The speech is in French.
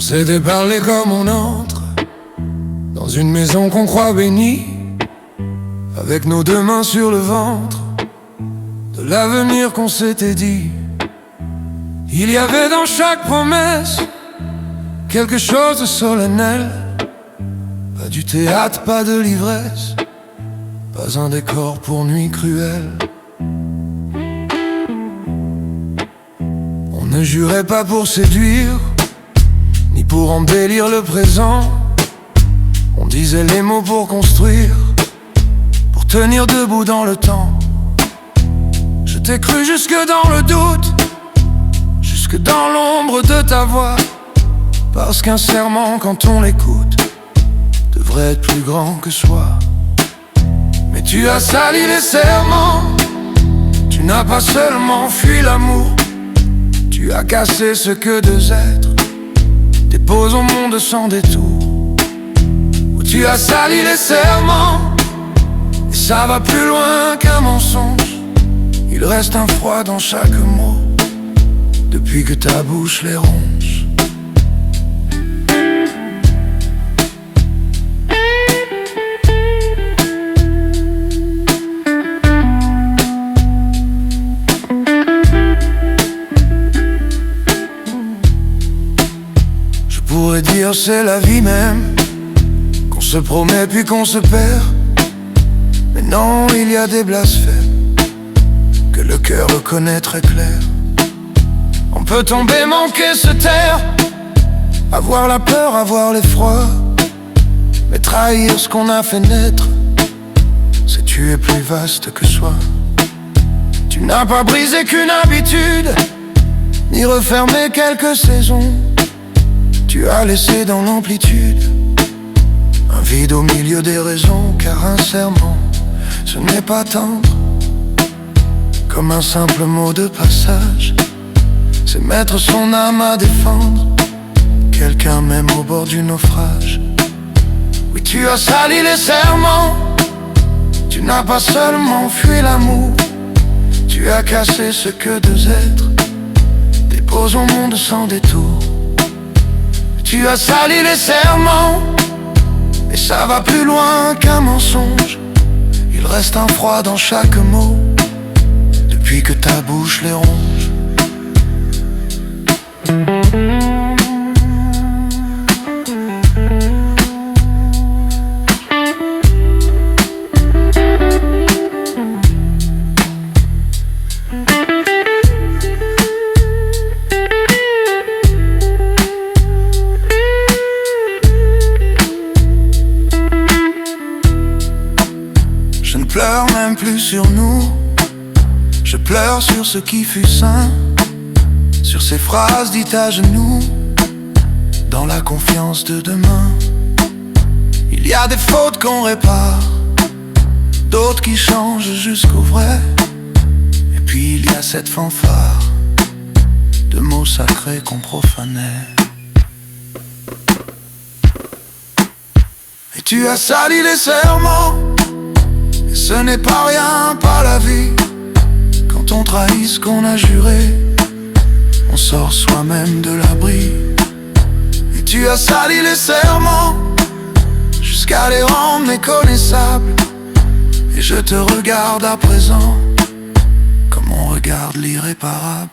s'était parlé comme on entre dans une maison qu'on croit bénie, avec nos deux mains sur le ventre de l'avenir qu'on s'était dit. Il y avait dans chaque promesse quelque chose de solennel, pas du théâtre, pas de l'ivresse, pas un décor pour nuit cruelle. On ne jurait pas pour séduire, ni pour embellir le présent. On disait les mots pour construire, pour tenir debout dans le temps. Je t'ai cru jusque dans le doute, jusque dans l'ombre de ta voix, parce qu'un serment, quand on l'écoute, devrait être plus grand que soi. Mais tu as sali les serments, tu n'as pas seulement fui l'amour, tu as cassé ce que deux êtres déposent au monde sans détour. Où tu as sali les serments, et ça va plus loin qu'un mensonge. Il reste un froid dans chaque mot, depuis que ta bouche les ronge. Je pourrais dire c'est la vie même, qu'on se promet puis qu'on se perd. Mais non, il y a des blasphèmes que le cœur reconnaît très clair. On peut tomber, manquer, se taire, avoir la peur, avoir l'effroi, mais trahir ce qu'on a fait naître, c'est tuer plus vaste que soi. Tu n'as pas brisé qu'une habitude, ni refermé quelques saisons. Tu as laissé dans l'amplitude un vide au milieu des raisons, car un serment, ce n'est pas tendre comme un simple mot de passage. C'est mettre son âme à défendre quelqu'un même au bord du naufrage. Oui, tu as sali les serments, tu n'as pas seulement fui l'amour, tu as cassé ce que deux êtres déposent au monde sans détour. Tu as sali les serments, et ça va plus loin qu'un mensonge. Il reste un froid dans chaque mot, depuis que ta bouche les ronge. Je ne pleure même plus sur nous, je pleure sur ce qui fut saint, sur ces phrases dites à genoux, dans la confiance de demain. Il y a des fautes qu'on répare, d'autres qui changent jusqu'au vrai. Et puis il y a cette fanfare de mots sacrés qu'on profanait. Et tu as sali les serments, et ce n'est pas rien, pas la vie. Quand on trahit ce qu'on a juré, on sort soi-même de l'abri. Et tu as sali les serments, jusqu'à les rendre méconnaissables. Et je te regarde à présent, comme on regarde l'irréparable.